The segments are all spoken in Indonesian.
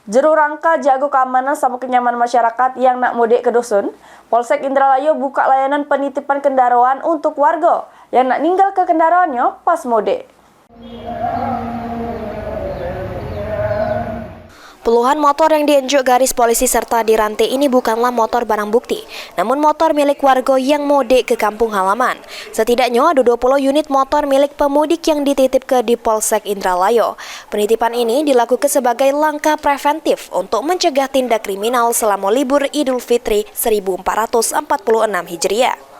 Juru rangka jago keamanan sama kenyamanan masyarakat yang nak mudik ke dusun, Polsek Indralayu buka layanan penitipan kendaraan untuk warga yang nak ninggal ke kendaraannya pas mudik. Puluhan motor yang diinjuk garis polisi serta dirantai ini bukanlah motor barang bukti, namun motor milik warga yang mudik ke kampung halaman. Setidaknya ada 20 unit motor milik pemudik yang dititip ke di Polsek Indralayu. Penitipan ini dilakukan sebagai langkah preventif untuk mencegah tindak kriminal selama libur Idul Fitri 1446 Hijriah.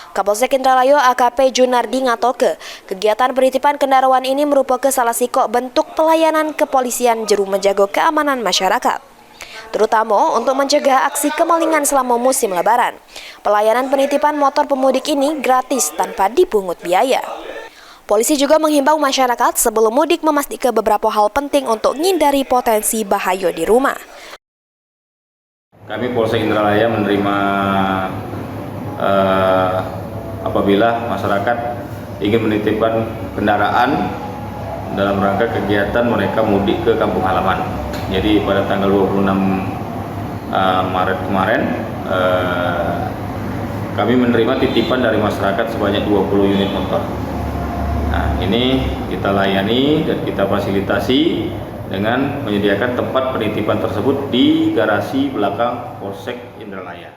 Kapolsek Indralayu AKP Junardi ngatoke, kegiatan penitipan kendaraan ini merupakan salah satu bentuk pelayanan kepolisian juru menjaga keamanan masyarakat, terutama untuk mencegah aksi kemalingan selama musim lebaran. Pelayanan penitipan motor pemudik ini gratis tanpa dipungut biaya. Polisi juga menghimbau masyarakat sebelum mudik memastikan beberapa hal penting untuk menghindari potensi bahaya di rumah. Kami Polsek Indralaya menerima apabila masyarakat ingin menitipkan kendaraan dalam rangka kegiatan mereka mudik ke kampung halaman. Jadi pada tanggal 26 Maret kemarin kami menerima titipan dari masyarakat sebanyak 20 unit motor. Nah, ini kita layani dan kita fasilitasi dengan menyediakan tempat penitipan tersebut di garasi belakang Polsek Indralaya.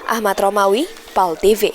Ahmad Romawi, PAL TV.